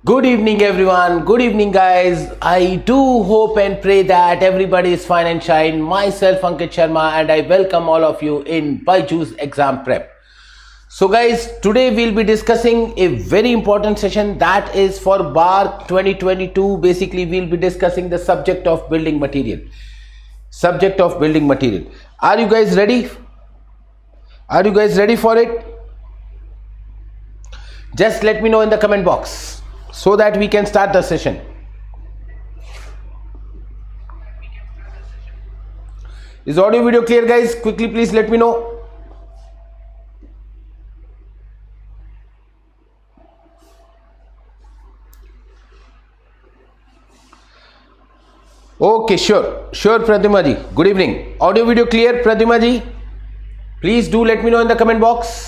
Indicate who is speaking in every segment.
Speaker 1: Good evening everyone, good evening guys. I do hope and pray that everybody is fine and shine. Myself Ankit Sharma and I welcome all of you in BYJU'S Exam Prep. So guys, today we'll be discussing a very important session that is for BARC 2022. Basically we'll be discussing the subject of building material. Are you guys ready? Are you guys ready for it? Just let me know in the comment box so that we can start the session. Is audio video clear guys? Quickly please let me know. Okay, sure Pradyumna ji. Good evening. Audio video clear Pradyumna ji? Please do let me know in the comment box.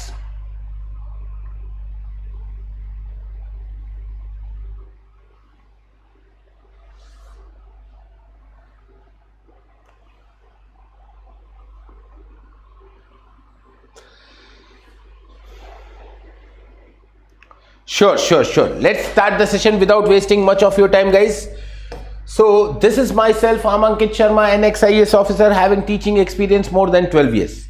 Speaker 1: Sure. Let's start the session without wasting much of your time guys. So this is myself, I'm Ankit Sharma, an ex-IAS officer having teaching experience more than 12 years.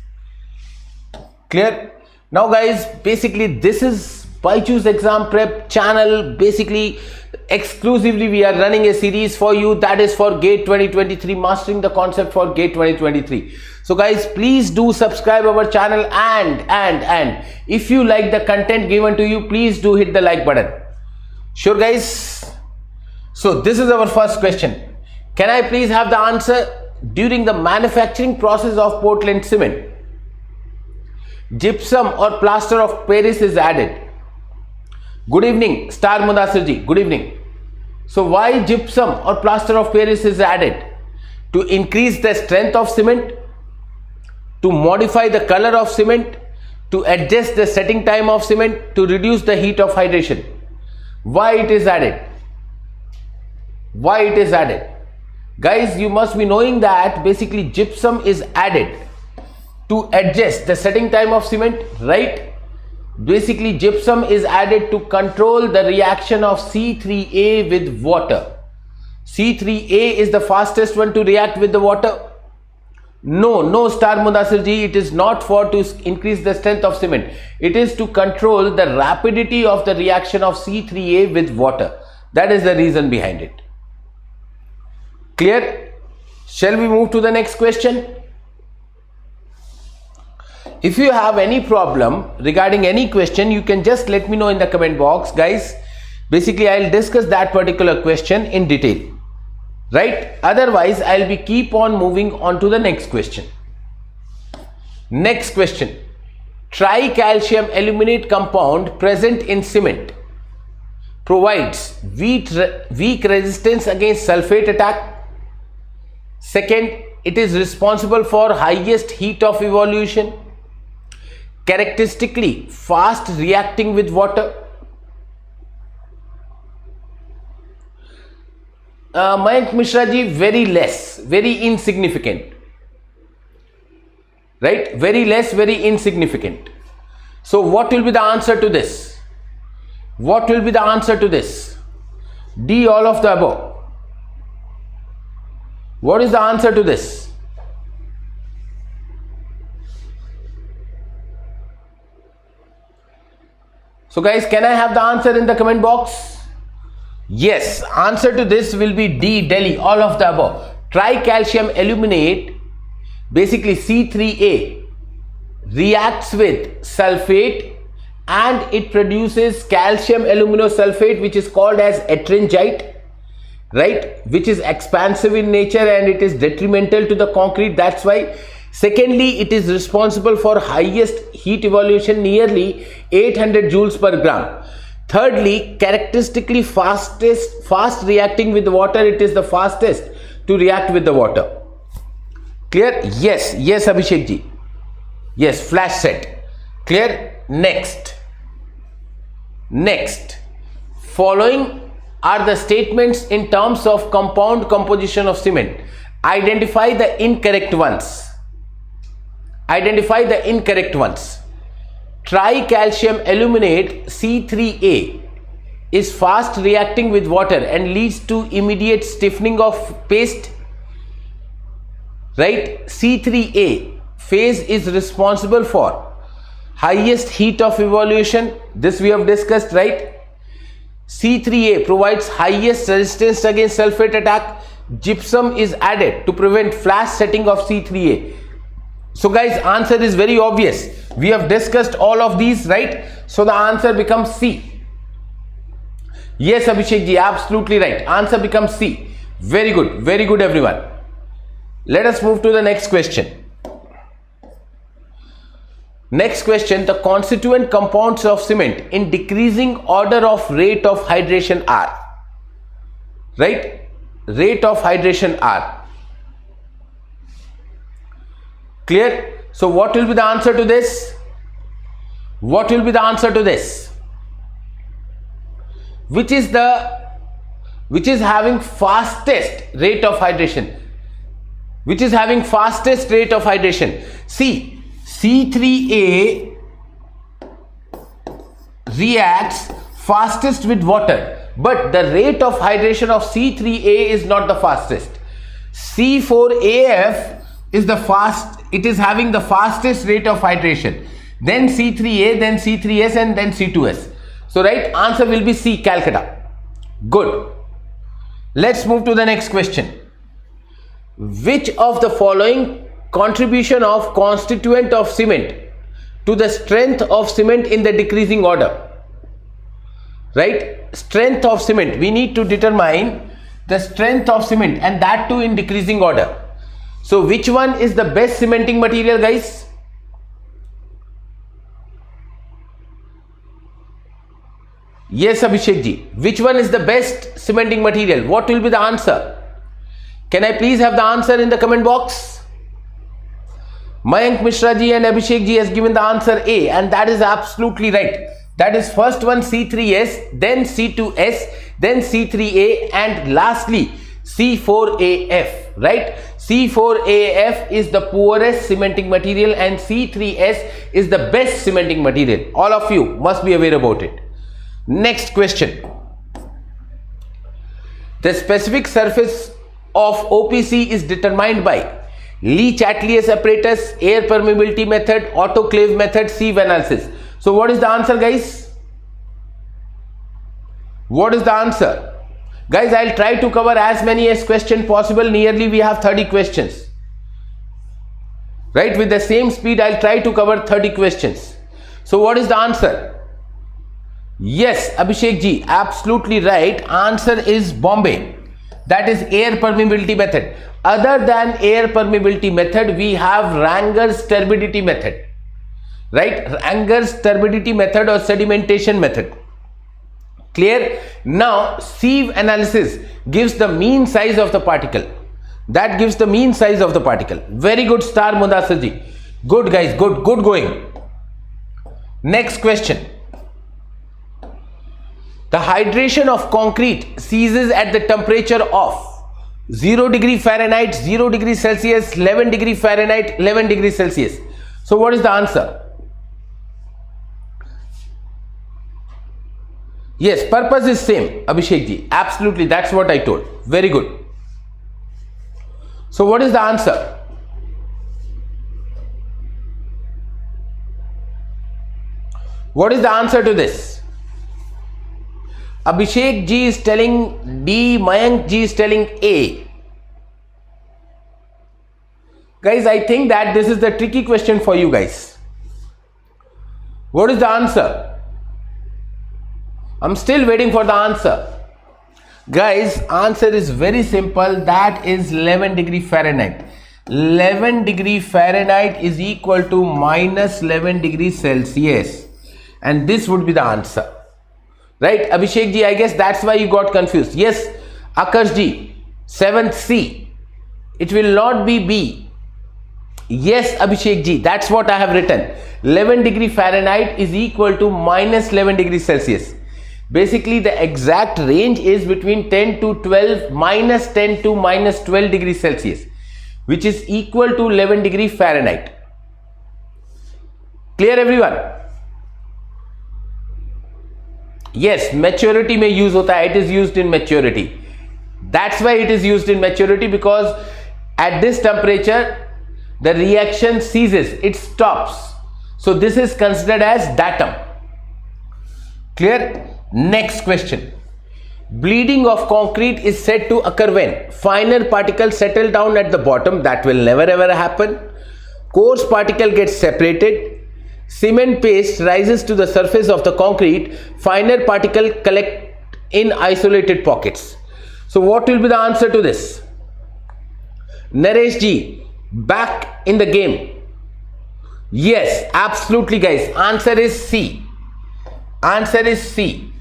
Speaker 1: Clear? Now guys, basically this is BYJU'S Exam Prep channel. Basically exclusively we are running a series for you that is for GATE 2023, mastering the concept for GATE 2023. So guys, please do subscribe our channel and if you like the content given to you, please do hit the like button. Sure guys. So this is our first question. Can I please have the answer? During the manufacturing process of Portland cement, gypsum or plaster of Paris is added. Good evening Star Mudasir ji. Good evening. So why gypsum or plaster of Paris is added? To increase the strength of cement, to modify the color of cement, to adjust the setting time of cement, to reduce the heat of hydration. Why it is added? Why it is added? Guys, you must be knowing that basically gypsum is added to adjust the setting time of cement, right? Basically gypsum is added to control the reaction of C3A with water. C3A is the fastest one to react with the water. No Star Mudasir ji, it is not for to increase the strength of cement. It is to control the rapidity of the reaction of C3A with water. That is the reason behind it. Clear? Shall we move to the next question? If you have any problem regarding any question, you can just let me know in the comment box guys. Basically I'll discuss that particular question in detail. Right? Otherwise, I'll be keep on moving on to the next question. Next question. Tricalcium aluminate compound present in cement provides weak resistance against sulphate attack. Second, it is responsible for highest heat of evolution. Characteristically fast reacting with water. Mayank Mishra ji, very less, very insignificant. Right? Very less, very insignificant. So what will be the answer to this? What will be the answer to this? D, all of the above. What is the answer to this? So guys, can I have the answer in the comment box? Yes, answer to this will be D, Delhi, all of the above. Tricalcium aluminate, basically C3A, reacts with sulphate and it produces calcium aluminosulphate, which is called as ettringite, right, which is expansive in nature and it is detrimental to the concrete. That's why. Secondly, it is responsible for highest heat evolution, nearly 800 joules per gram. Thirdly, characteristically fast reacting with water. It is the fastest to react with the water. Clear? Yes Abhishek ji. Yes, flash set. Clear? Next. Following are the statements in terms of compound composition of cement. Identify the incorrect ones. Tricalcium aluminate C3A is fast reacting with water and leads to immediate stiffening of paste, right? C3A phase is responsible for highest heat of evolution. This we have discussed, right? C3A provides highest resistance against sulphate attack. Gypsum is added to prevent flash setting of C3A. So guys, answer is very obvious. We have discussed all of these, right? So the answer becomes C. Yes, Abhishek ji, absolutely right. Answer becomes C. Very good everyone. Let us move to the next question. Next question, the constituent compounds of cement in decreasing order of rate of hydration are, right? Rate of hydration are. Clear? So what will be the answer to this? What will be the answer to this? Which is having fastest rate of hydration? Which is having fastest rate of hydration? See, C3A reacts fastest with water, but the rate of hydration of C3A is not the fastest. C4AF is the it is having the fastest rate of hydration, then C3A, then C3S, and then C2S. So right answer will be C, Calcutta. Good. Let's move to the next question. Which of the following contribution of constituent of cement to the strength of cement in the decreasing order? Right? Strength of cement. We need to determine the strength of cement, and that too in decreasing order. So which one is the best cementing material, guys? Yes, Abhishek ji. Which one is the best cementing material? What will be the answer? Can I please have the answer in the comment box? Mayank Mishra ji and Abhishek ji has given the answer A, and that is absolutely right. That is first one C3S, then C2S, then C3A, and lastly C4AF, right? C4AF is the poorest cementing material and C3S is the best cementing material. All of you must be aware about it. Next question. The specific surface of OPC is determined by Lee-Chatelier apparatus, air permeability method, autoclave method, sieve analysis. So what is the answer, guys? What is the answer? Guys, I'll try to cover as many as questions possible. Nearly we have 30 questions. Right? With the same speed, I'll try to cover 30 questions. So what is the answer? Yes, Abhishek ji, absolutely right. Answer is Bombay. That is air permeability method. Other than air permeability method, we have Ranger's turbidity method. Right? Ranger's turbidity method or sedimentation method. Clear? Now, sieve analysis gives the mean size of the particle. That gives the mean size of the particle. Very good, Star Mudasar ji. Good, guys. Good going. Next question. The hydration of concrete ceases at the temperature of 0 degree Fahrenheit, 0 degree Celsius, 11 degree Fahrenheit, 11 degree Celsius. So what is the answer? Yes, purpose is same, Abhishek ji. Absolutely, that's what I told. Very good. So what is the answer? What is the answer to this? Abhishek ji is telling D, Mayank ji is telling A. Guys, I think that this is the tricky question for you guys. What is the answer? I'm still waiting for the answer. Guys, answer is very simple. That is 11 degree Fahrenheit. 11 degree Fahrenheit is equal to minus 11 degree Celsius. And this would be the answer. Right, Abhishek ji, I guess that's why you got confused. Yes, Akash ji, 7th C. It will not be B. Yes, Abhishek ji, that's what I have written. 11 degree Fahrenheit is equal to minus 11 degrees Celsius. Basically, the exact range is between 10 to 12, minus 10 to minus 12 degrees Celsius, which is equal to 11 degree Fahrenheit. Clear, everyone? Yes, maturity में use होता है. It is used in maturity. That's why it is used in maturity, because at this temperature the reaction ceases, it stops. So this is considered as datum. Clear? Next question. Bleeding of concrete is said to occur when finer particles settle down at the bottom. That will never ever happen. Coarse particle gets separated. Cement paste rises to the surface of the concrete. Finer particle collect in isolated pockets. So what will be the answer to this? Naresh ji, back in the game. Yes, absolutely guys. Answer is C. Answer is C.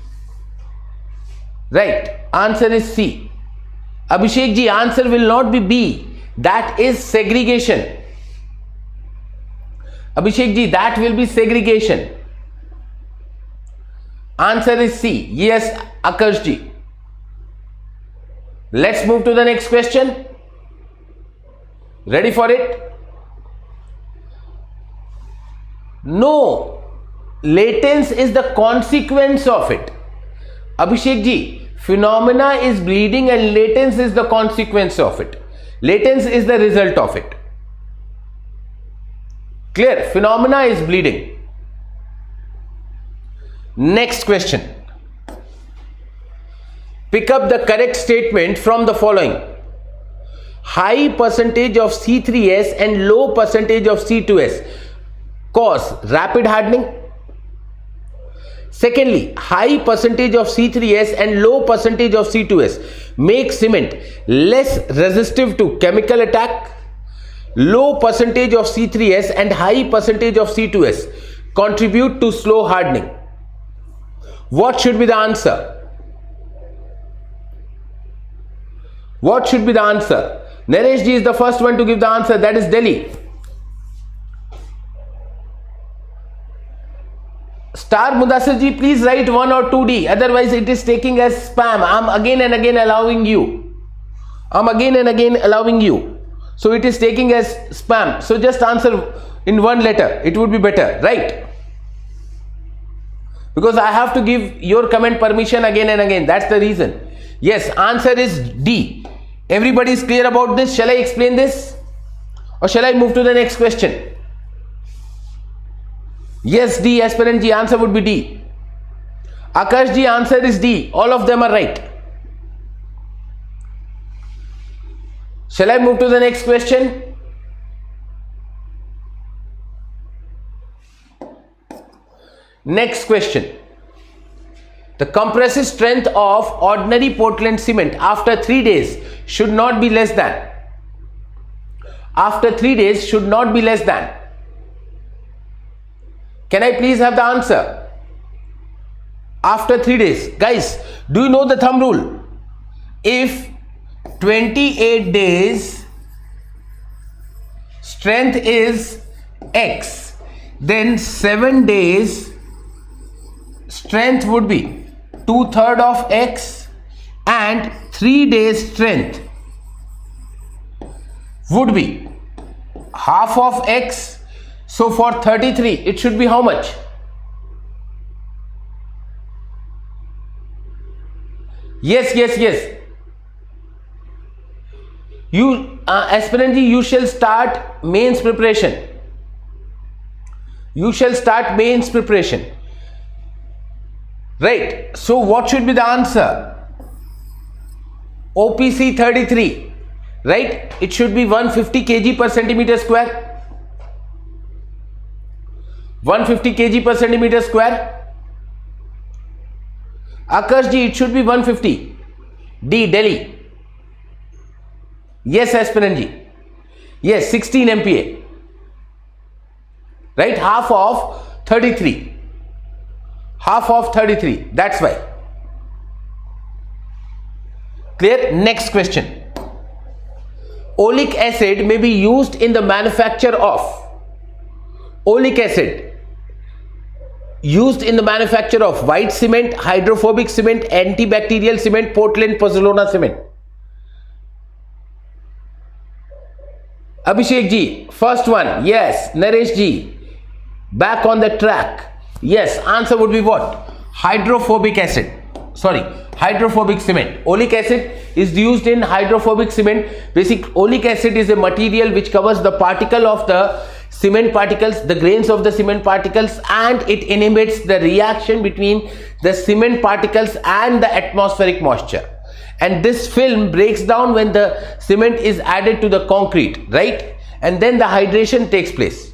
Speaker 1: Right. Answer is C. Abhishek ji, answer will not be B. That is segregation. Abhishek ji, that will be segregation. Answer is C. Yes, Akash ji. Let's move to the next question. Ready for it? No, latence is the consequence of it. Abhishek ji, phenomena is bleeding and latence is the consequence of it. Latence is the result of it. Clear? Phenomena is bleeding. Next question. Pick up the correct statement from the following. High percentage of C3S and low percentage of C2S cause rapid hardening. Secondly, high percentage of C3S and low percentage of C2S make cement less resistive to chemical attack. Low percentage of C3S and high percentage of C2S contribute to slow hardening. What should be the answer? What should be the answer? Naresh ji is the first one to give the answer. That is Delhi. Star Mudassir ji, please write 1 or 2D. Otherwise it is taking as spam. I'm again and again allowing you. So it is taking as spam. So just answer in one letter. It would be better, right? Because I have to give your comment permission again and again. That's the reason. Yes, answer is D. Everybody is clear about this? Shall I explain this? Or shall I move to the next question? Yes, D. Aspirant ji, answer would be D. Akash ji, answer is D. All of them are right. Shall I move to the next question? Next question. The compressive strength of ordinary Portland cement after 3 days should not be less than. After 3 days should not be less than. Can I please have the answer? After 3 days. Guys, do you know the thumb rule? If 28 days strength is X, then 7 days strength would be 2/3 of X and 3 days strength would be half of X. So for 33 it should be how much? Yes. You aspirant ji, you shall start mains preparation. Right. So what should be the answer? OPC 33. Right. It should be 150 kg per centimeter square. 150 kg per centimeter square. Akash ji, it should be 150. D. Delhi. Yes, aspirant ji. Yes, 16 MPa. Right. Half of 33. Half of 33. That's why. Clear? Next question. Oleic acid may be used in the manufacture of. Oleic acid used in the manufacture of white cement, hydrophobic cement, antibacterial cement, Portland pouzolana cement. Abhishek ji, first one. Yes. Naresh ji, back on the track. Yes, answer would be what? hydrophobic acid. Sorry, hydrophobic cement. Oleic acid is used in hydrophobic cement. Oleic acid is a material which covers the particle of the cement particles, the grains of the cement particles, and it inhibits the reaction between the cement particles and the atmospheric moisture. And this film breaks down when the cement is added to the concrete, right? And then the hydration takes place.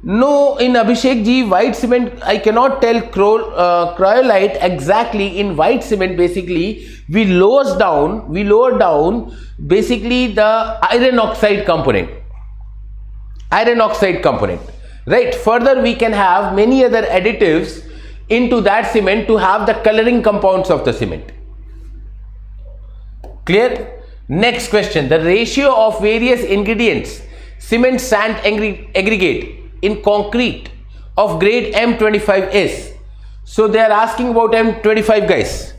Speaker 1: No, in Abhishek ji, white cement, I cannot tell cryolite exactly. In white cement, basically, we lower down basically the iron oxide component. Right? Further, we can have many other additives into that cement to have the coloring compounds of the cement. Clear? Next question. The ratio of various ingredients, cement, sand, aggregate in concrete of grade M25 is. So they are asking about M25, guys.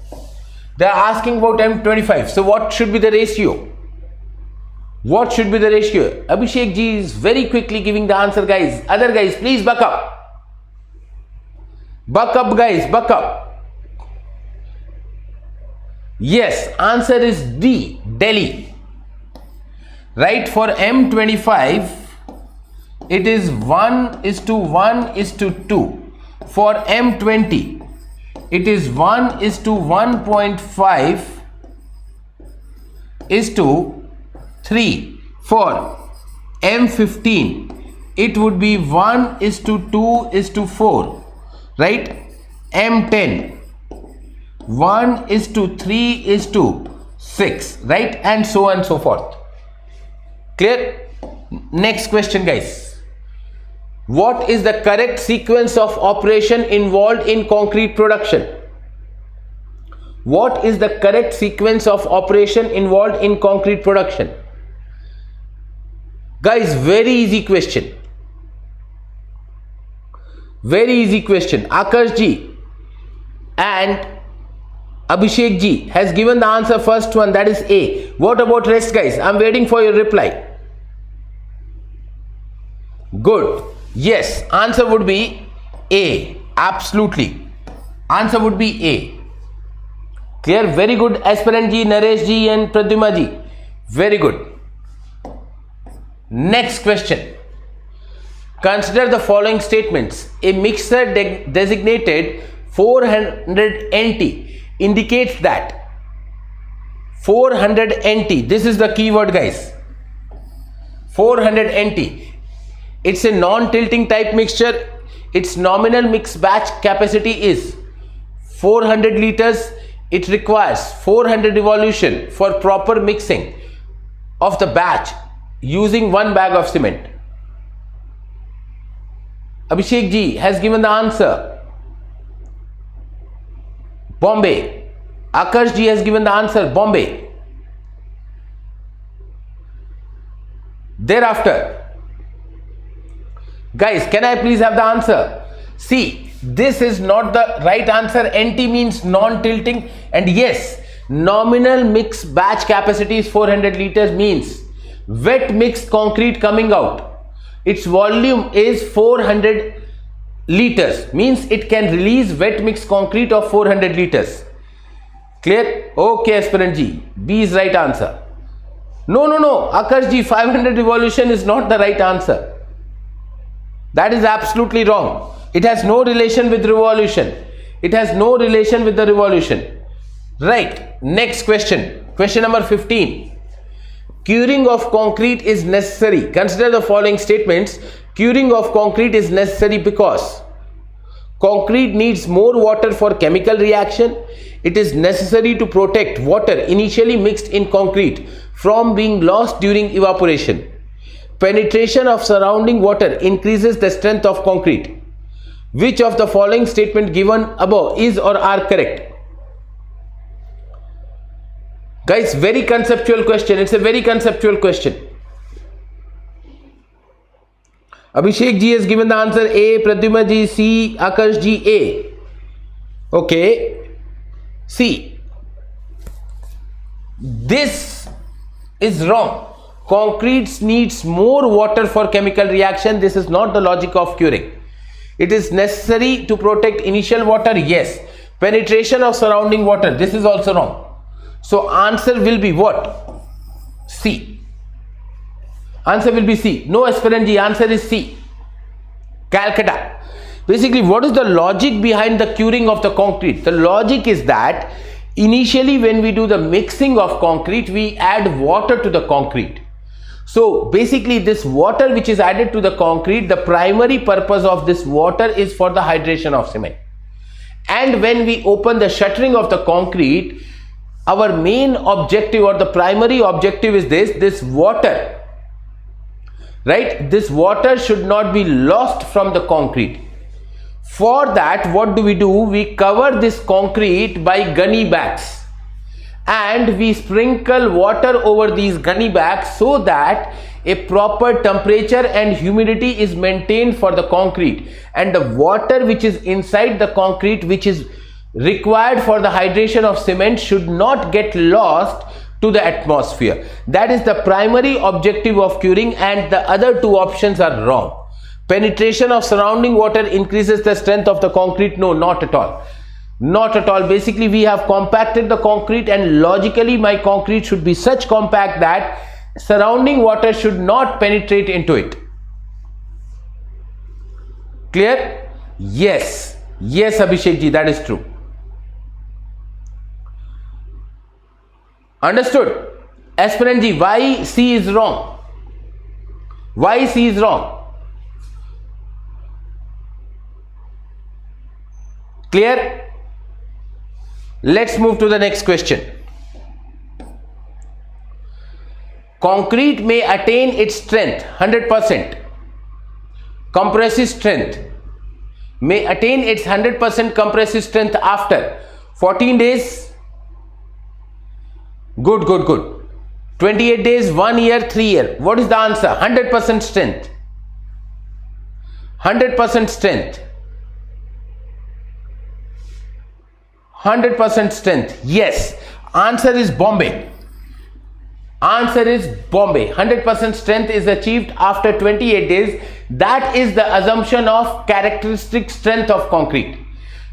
Speaker 1: They are asking about M25. So what should be the ratio? What should be the ratio? Abhishek ji is very quickly giving the answer, guys. Other guys, please buck up. Buck up, guys, buck up. Yes, answer is D, Delhi. Right, for M25, it is 1:1:2. For M20, it is 1:1.5:3. For M15, it would be 1:2:4. Right? M10, 1:3:6. Right? And so on and so forth. Clear? Next question, guys. What is the correct sequence of operation involved in concrete production? What is the correct sequence of operation involved in concrete production? Guys, very easy question. Very easy question. Akash ji and Abhishek ji has given the answer first one, that is A. What about rest, guys? I'm waiting for your reply. Good. Yes, answer would be A. Absolutely. Answer would be A. Clear? Very good, Aspirant ji, Naresh ji and Pradyuma ji. Very good. Next question. Consider the following statements. A mixer designated 400 NT indicates that 400 NT, this is the keyword, guys. 400 NT. It's a non-tilting type mixture. Its nominal mix batch capacity is 400 liters. It requires 400 revolution for proper mixing of the batch using 1 bag of cement. Abhishek ji has given the answer. Bombay. Akash ji has given the answer. Bombay. Thereafter, guys, can I please have the answer? See, this is not the right answer. NT means non-tilting, and yes, nominal mix batch capacity is 400 liters means wet mixed concrete coming out, its volume is 400 liters, means it can release wet mixed concrete of 400 liters. Clear? Okay, Aspirant ji, B is right answer. No, Akash ji, 500 revolution is not the right answer. That is absolutely wrong. It has no relation with revolution. It has no relation with the revolution. Right. Next question. Question number 15. Curing of concrete is necessary. Consider the following statements. Curing of concrete is necessary because concrete needs more water for chemical reaction. It is necessary to protect water initially mixed in concrete from being lost during evaporation. Penetration of surrounding water increases the strength of concrete. Which of the following statement given above is or are correct? Guys, very conceptual question. It's a very conceptual question. Abhishek ji has given the answer A, Pradyuma ji C, Akash ji A. Okay. See, this is wrong. Concrete needs more water for chemical reaction. This is not the logic of curing. It is necessary to protect initial water. Yes. Penetration of surrounding water. This is also wrong. So answer will be what? C. Answer will be C. No aspirant G. Answer is C. Calcutta. Basically, what is the logic behind the curing of the concrete? The logic is that initially when we do the mixing of concrete, we add water to the concrete. So basically this water which is added to the concrete, the primary purpose of this water is for the hydration of cement. And when we open the shuttering of the concrete, our main objective or the primary objective is this water, right? This water should not be lost from the concrete. For that, what do? We cover this concrete by gunny bags and we sprinkle water over these gunny bags so that a proper temperature and humidity is maintained for the concrete, and the water which is inside the concrete, which is required for the hydration of cement, should not get lost to the atmosphere. That is the primary objective of curing, and the other two options are wrong. Penetration of surrounding water increases the strength of the concrete. No, not at all. Not at all. Basically, we have compacted the concrete, and logically my concrete should be such compact that surrounding water should not penetrate into it. Clear? Yes. Yes, Abhishek ji, that is true. Understood? Aspirant ji, why C is wrong? Why C is wrong? Clear? Let's move to the next question. Concrete may attain its strength 100%. Compressive strength may attain its 100% compressive strength after 14 days. Good, good, good. 28 days, 1 year, 3 years. What is the answer? 100% strength. 100% strength. 100% strength. Yes. Answer is Bombay. Answer is Bombay. 100% strength is achieved after 28 days. That is the assumption of characteristic strength of concrete.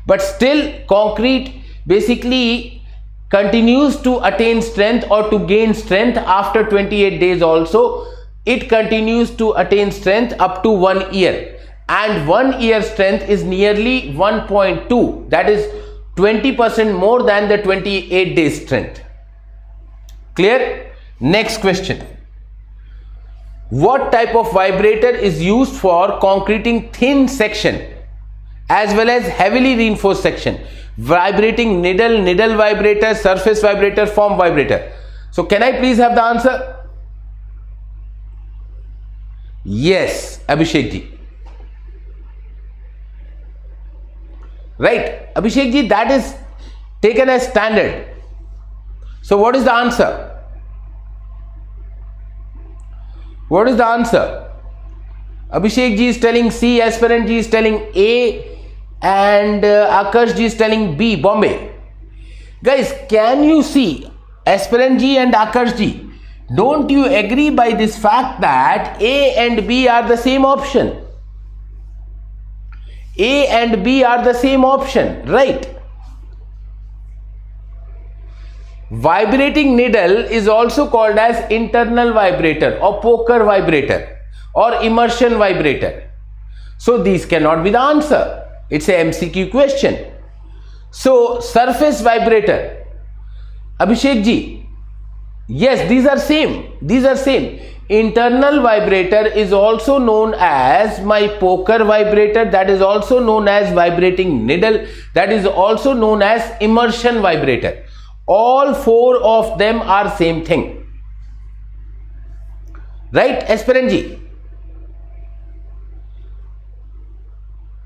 Speaker 1: But still, concrete basically continues to attain strength or to gain strength after 28 days also. It continues to attain strength up to 1 year. And 1 year strength is nearly 1.2. That is 20% more than the 28 days strength. Clear? Next question. What type of vibrator is used for concreting thin section as well as heavily reinforced section? Vibrating needle vibrator, surface vibrator, form vibrator. So can I please have the answer? Yes, Abhishek ji. Right, Abhishek ji, that is taken as standard. So what is the answer? What is the answer? Abhishek ji is telling C, Aspirant ji is telling A, and Akash ji is telling B, Bombay. Guys, can you see Aspirant ji and Akash ji? Don't you agree by this fact that A and B are the same option? A and B are the same option, right? Vibrating needle is also called as internal vibrator or poker vibrator or immersion vibrator. So these cannot be the answer. It's a MCQ question. So surface vibrator, Abhishek ji, yes, these are same. These are same. Internal vibrator is also known as my poker vibrator. That is also known as vibrating needle. That is also known as immersion vibrator. All four of them are same thing. Right, Aspirant ji?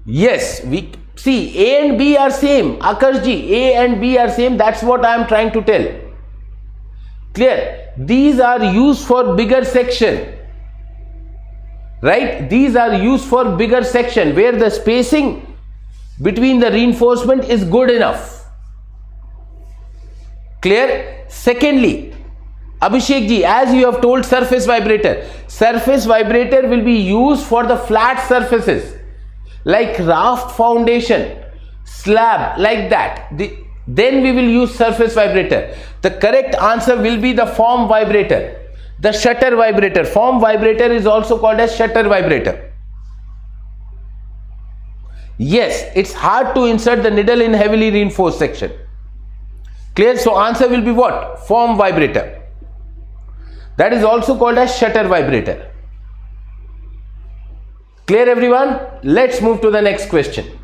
Speaker 1: Yes, we see A and B are same. Akash ji, A and B are same. That's what I am trying to tell. Clear? These are used for bigger section. Right? These are used for bigger section where the spacing between the reinforcement is good enough. Clear? Secondly, Abhishek ji, as you have told surface vibrator will be used for the flat surfaces. like raft foundation, slab, like that, then we will use surface vibrator. The correct answer will be the form vibrator, the shutter vibrator. Form vibrator is also called as shutter vibrator. Yes, it's hard to insert the needle in heavily reinforced section. Clear? So answer will be what? Form vibrator. That is also called as shutter vibrator. Clear everyone? Let's move to the next question.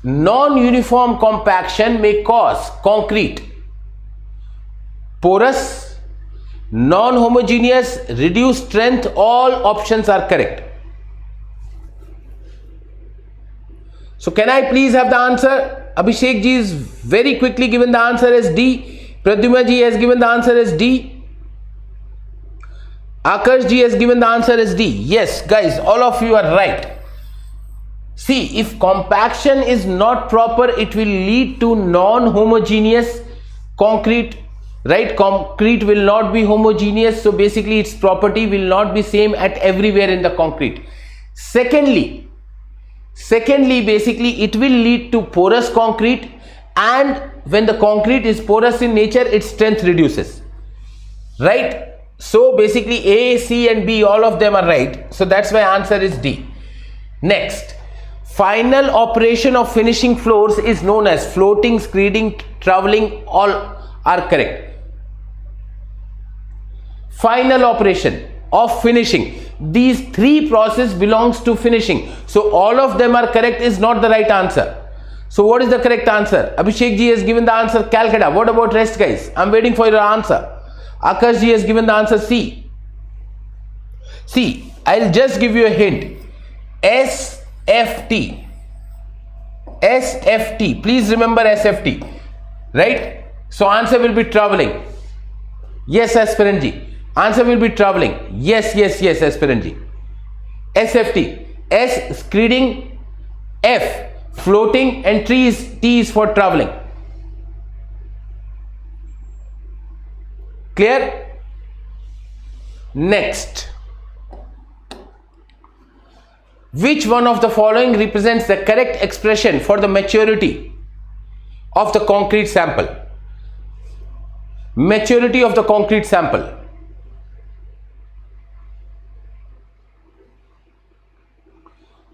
Speaker 1: Non-uniform compaction may cause concrete porous, non-homogeneous, reduced strength. All options are correct. So can I please have the answer? Abhishek ji is very quickly given the answer as D. Pradyumna ji has given the answer as D. Akash ji has given the answer as D. Yes, guys, all of you are right. See, if compaction is not proper, it will lead to non-homogeneous concrete, right? Concrete will not be homogeneous, so basically its property will not be same at everywhere in the concrete. Secondly, basically it will lead to porous concrete, and when the concrete is porous in nature, its strength reduces, right? So basically A, C and B, all of them are right. So that's why answer is D. Next, final operation of finishing floors is known as floating, screeding, traveling, all are correct. Final operation of finishing, these three processes belongs to finishing, so all of them are correct is not the right answer. So what is the correct answer? Abhishek ji has given the answer Calcutta. What about rest, guys? I'm waiting for your answer. Akash ji has given the answer C. See, I'll just give you a hint. SFT. SFT. Please remember SFT. Right? So answer will be traveling. Yes, Aspirant ji. Answer will be traveling. Yes, Aspirant ji. SFT. S, screeding. F, floating, and T is for traveling. Clear? Next, which one of the following represents the correct expression for the maturity of the concrete sample? Maturity of the concrete sample.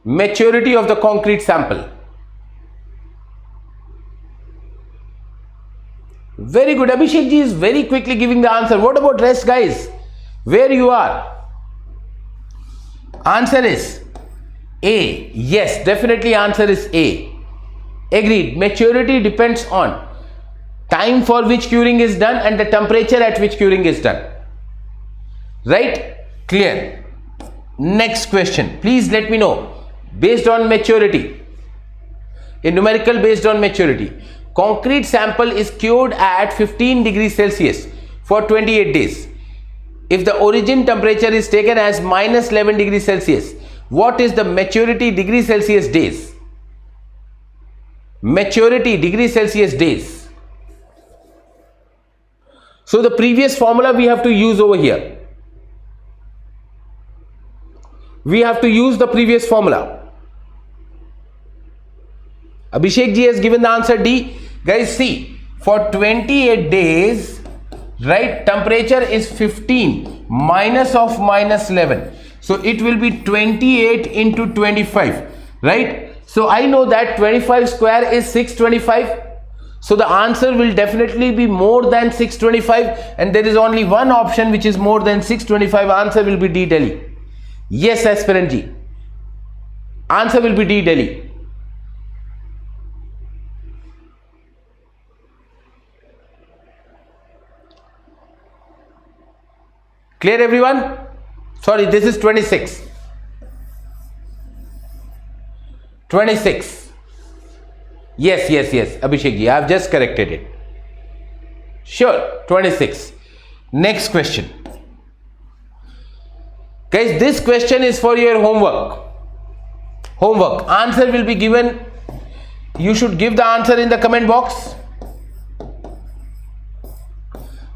Speaker 1: Maturity of the concrete sample. Very good. Abhishek ji is very quickly giving the answer. What about rest, guys? Where you are? Answer is A. Yes, definitely answer is A. Agreed. Maturity depends on time for which curing is done and the temperature at which curing is done. Right? Clear. Next question. Please let me know. Based on maturity. A numerical based on maturity. Concrete sample is cured at 15 degrees Celsius for 28 days. If the origin temperature is taken as minus 11 degrees Celsius, what is the maturity degree Celsius days? Maturity degree Celsius days. So the previous formula we have to use over here. We have to use the previous formula. Abhishek ji has given the answer D. Guys, see, for 28 days, right, temperature is 15 minus of minus 11. So it will be 28 into 25, right? So I know that 25 square is 625. So the answer will definitely be more than 625, and there is only one option which is more than 625. Answer will be D, Delhi. Yes, Aspirant ji. Answer will be D, Delhi. Clear everyone? Sorry, this is 26. 26. Yes, Abhishek ji, I have just corrected it. Sure, 26. Next question. Guys, this question is for your homework. Answer will be given. You should give the answer in the comment box.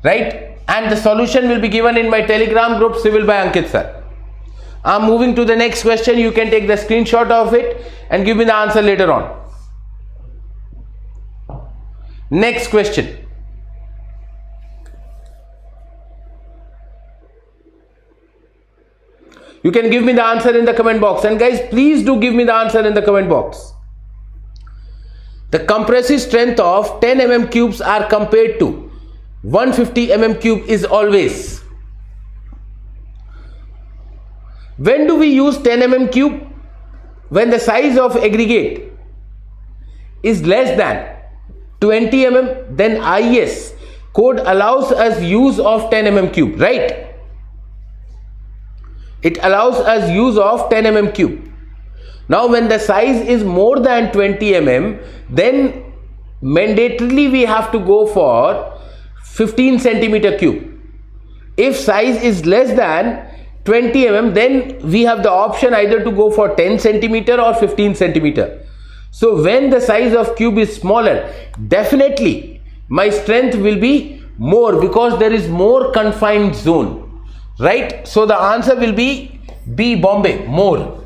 Speaker 1: Right? And the solution will be given in my Telegram group, Civil by Ankit Sir. I'm moving to the next question. You can take the screenshot of it and give me the answer later on. Next question. You can give me the answer in the comment box, and guys, please do give me the answer in the comment box. The compressive strength of 10 mm cubes are compared to 150 mm cube is always. When do we use 10 mm cube? When the size of aggregate is less than 20 mm, then IS code allows us use of 10 mm cube, right? It allows us use of 10 mm cube. Now when the size is more than 20 mm, then mandatorily we have to go for 15 centimeter cube. If size is less than 20 mm, then we have the option either to go for 10 centimeter or 15 centimeter. So when the size of cube is smaller, definitely my strength will be more because there is more confined zone. Right? So the answer will be B, Bombay, more.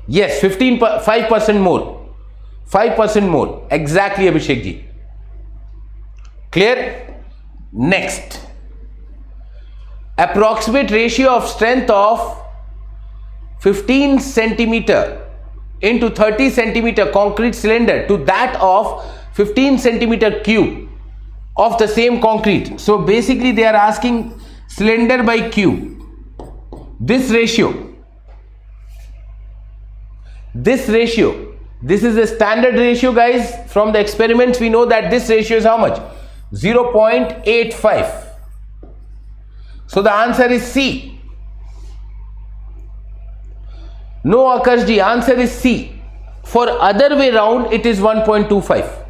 Speaker 1: Yes, 5% more. 5% more. Exactly, Abhishek ji. Clear? Next. Approximate ratio of strength of 15 centimeter into 30 centimeter concrete cylinder to that of 15 centimeter cube of the same concrete. So basically they are asking cylinder by cube. This ratio, this is a standard ratio, guys. From the experiments we know that this ratio is how much? 0.85. So the answer is C. No, Akash ji, answer is C. For other way round it is 1.25.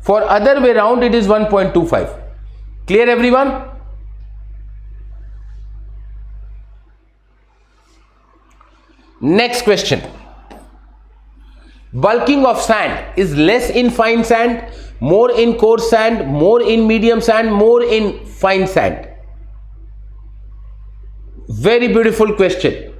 Speaker 1: For other way round it is 1.25. Clear, everyone? Next question. Bulking of sand is less in fine sand, more in coarse sand, more in medium sand, more in fine sand. Very beautiful question.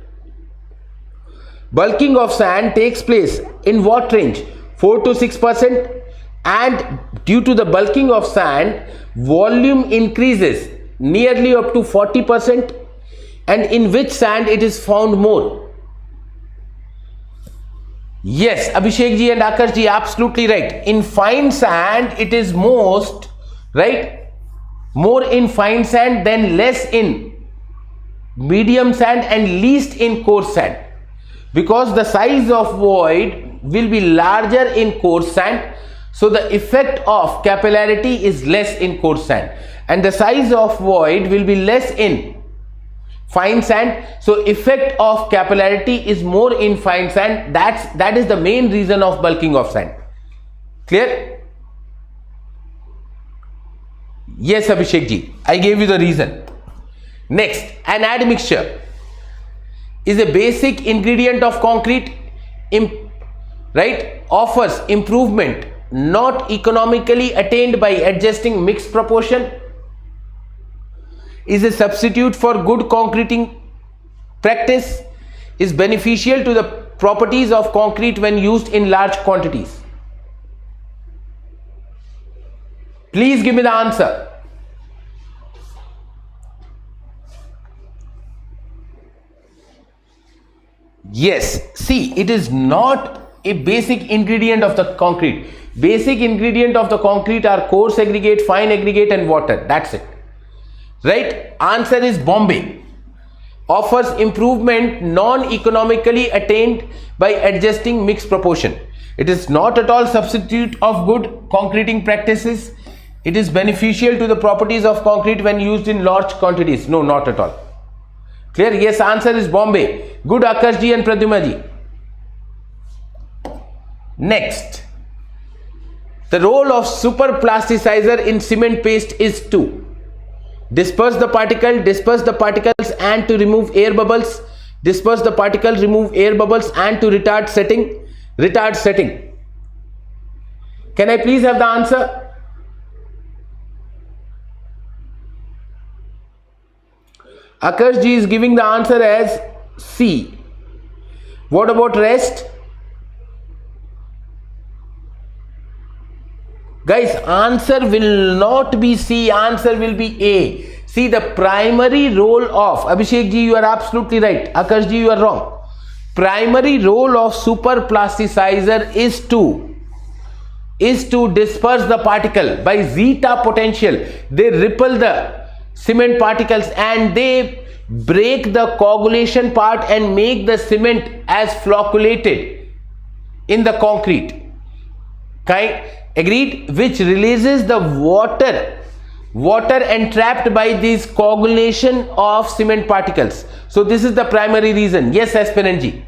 Speaker 1: Bulking of sand takes place in what range? 4 to 6%. And due to the bulking of sand, volume increases nearly up to 40%. And in which sand it is found more? Yes, Abhishek ji and Akash ji, absolutely right. In fine sand it is most, right, more in fine sand, then less in medium sand and least in coarse sand, because the size of void will be larger in coarse sand. So the effect of capillarity is less in coarse sand, and the size of void will be less in fine sand. So effect of capillarity is more in fine sand. That is the main reason of bulking of sand. Clear? Yes, Abhishek ji, I gave you the reason. Next, an admixture is a basic ingredient of concrete, right? Offers improvement not economically attained by adjusting mixed proportion, is a substitute for good concreting practice, is beneficial to the properties of concrete when used in large quantities. Please give me the answer. Yes, see, it is not a basic ingredient of the concrete. Basic ingredient of the concrete are coarse aggregate, fine aggregate and water. That's it. Right? Answer is Bombay. Offers improvement non-economically attained by adjusting mixed proportion. It is not at all substitute of good concreting practices. It is beneficial to the properties of concrete when used in large quantities. No, not at all. Clear? Yes, answer is Bombay. Good, Akash ji and Pradyumna ji. Next, the role of super plasticizer in cement paste is to disperse the particles and to remove air bubbles, disperse the particle, remove air bubbles and to retard setting. Can I please have the answer? Akash Ji is giving the answer as C. What about rest? Guys, answer will not be C, answer will be A. See, the primary role of, Abhishek Ji, you are absolutely right. Akash Ji, you are wrong. Primary role of super plasticizer is to disperse the particle by zeta potential. They repel the cement particles and they break the coagulation part and make the cement as flocculated in the concrete. Agreed? Which releases the water entrapped by this coagulation of cement particles. So this is the primary reason. Yes, Aspirant Ji.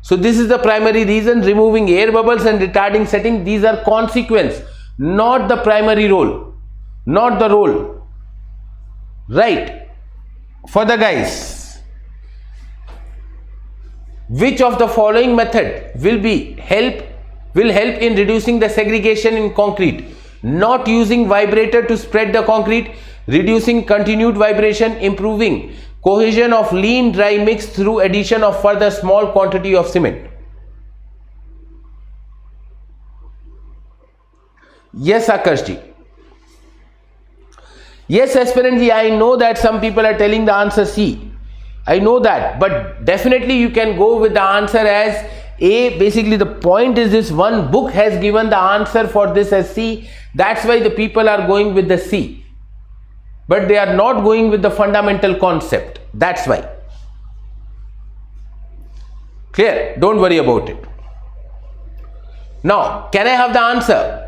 Speaker 1: So this is the primary reason. Removing air bubbles and retarding setting, these are consequence, not the primary role, not the role. Right? For the guys, which of the following method will help in reducing the segregation in concrete? Not using vibrator to spread the concrete, reducing continued vibration, improving cohesion of lean dry mix through addition of further small quantity of cement. Yes, Akash Ji. Yes, Aspirant Ji, I know that some people are telling the answer C. I know that, but definitely you can go with the answer as A. Basically the point is this: one book has given the answer for this as C. That's why the people are going with the C, but they are not going with the fundamental concept. That's why. Clear? Don't worry about it. Now, can I have the answer?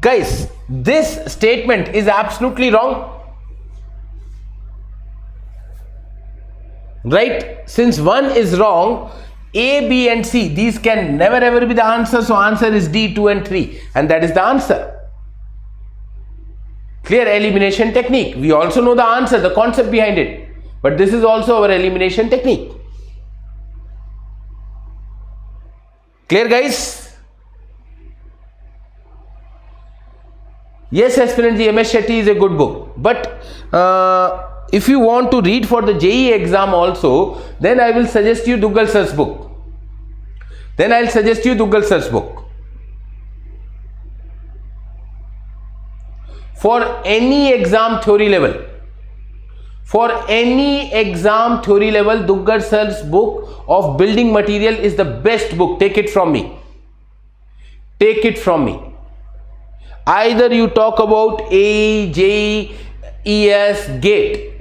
Speaker 1: Guys, this statement is absolutely wrong. Right? Since one is wrong, A, B and C, these can never ever be the answer. So answer is D, 2 and 3, and that is the answer. Clear? Elimination technique. We also know the answer, the concept behind it, but this is also our elimination technique. Clear, guys? Yes, Aspirant Ji, MS Shetty is a good book, but if you want to read for the JEE exam also, then I will suggest you Duggal Sir's book. For any exam theory level, Duggal Sir's book of building material is the best book. Take it from me. Either you talk about AE, JEE, ES, GATE,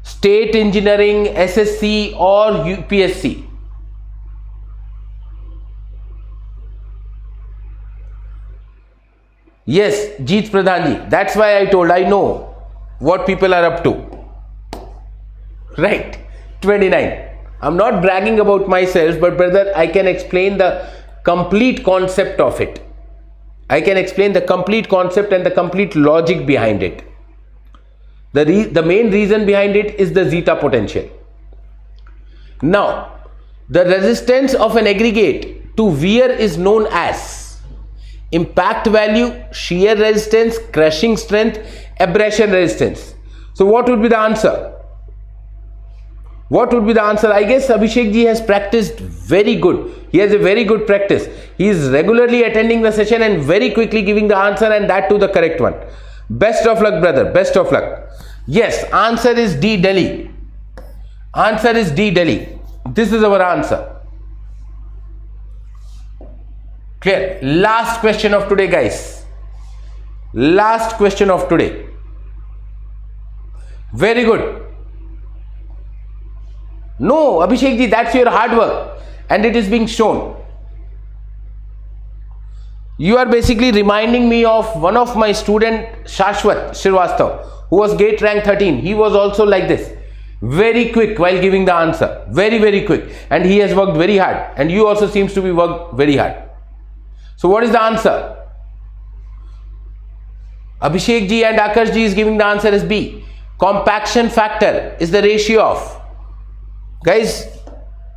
Speaker 1: State Engineering, SSC or UPSC. Yes, Jeet Pradhan Ji, that's why I told, I know what people are up to. Right, 29. I'm not bragging about myself, but brother, I can explain the complete concept of it. I can explain the complete concept and the complete logic behind it. The main reason behind it is the zeta potential. Now, the resistance of an aggregate to wear is known as impact value, shear resistance, crushing strength, abrasion resistance. So what would be the answer? I guess Abhishek Ji has practiced very good. He has a very good practice. He is regularly attending the session and very quickly giving the answer, and that to the correct one. Best of luck, brother. Best of luck. Yes, answer is D, Delhi. This is our answer. Clear? Last question of today, guys. Very good. No, Abhishek Ji, that's your hard work and it is being shown. You are basically reminding me of one of my student, Shashwat Srivastava, who was GATE rank 13. He was also like this, very quick while giving the answer, very quick, and he has worked very hard, and you also seems to be worked very hard. So what is the answer? Abhishek Ji and Akash Ji is giving the answer as B. Compaction factor is the ratio of, guys,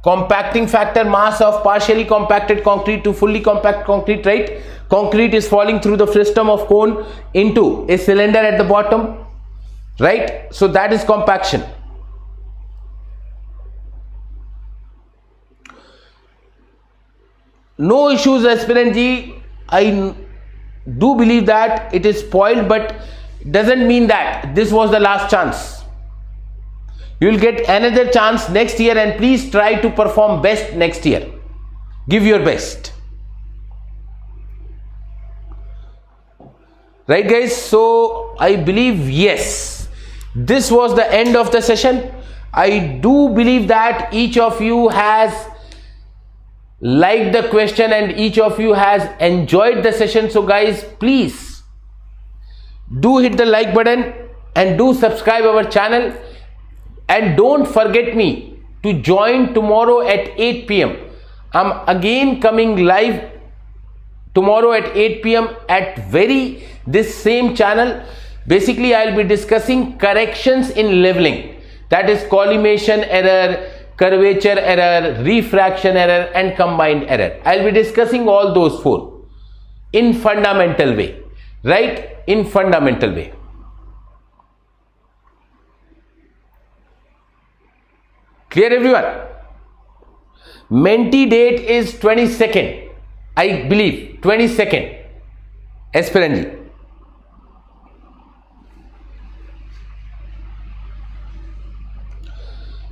Speaker 1: compacting factor, mass of partially compacted concrete to fully compact concrete, right? Concrete is falling through the frustum of cone into a cylinder at the bottom, right? So that is compaction. No issues, Aspirant G. I do believe that it is spoiled, but doesn't mean that this was the last chance. You will get another chance next year, and please try to perform best next year. Give your best. Right guys, so I believe yes, this was the end of the session. I do believe that each of you has liked the question and each of you has enjoyed the session. So guys, please do hit the like button and do subscribe our channel, and don't forget me to join tomorrow at 8 p.m. I'm again coming live tomorrow at 8 p.m. at this same channel. Basically, I'll be discussing corrections in leveling, that is collimation error, curvature error, refraction error and combined error. I'll be discussing all those four in fundamental way, right? In fundamental way. Clear everyone? Mentee date is 22nd, I believe, 22nd, Aspirant G.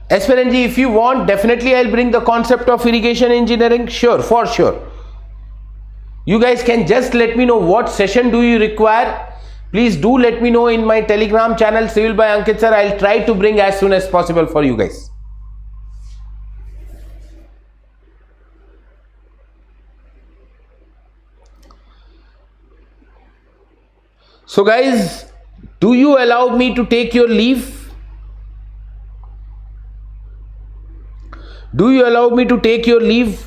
Speaker 1: Aspirant G, if you want, definitely I'll bring the concept of irrigation engineering. Sure, for sure. You guys can just let me know what session do you require. Please do let me know in my Telegram channel, Civil by Ankit Sir. I'll try to bring as soon as possible for you guys. So guys, do you allow me to take your leave? Do you allow me to take your leave?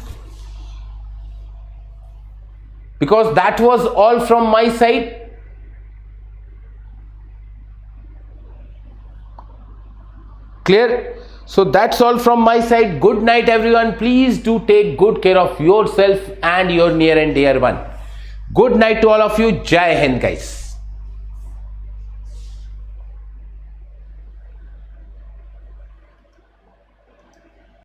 Speaker 1: Because that was all from my side. Clear? So that's all from my side. Good night everyone. Please do take good care of yourself and your near and dear one. Good night to all of you. Jai Hind guys.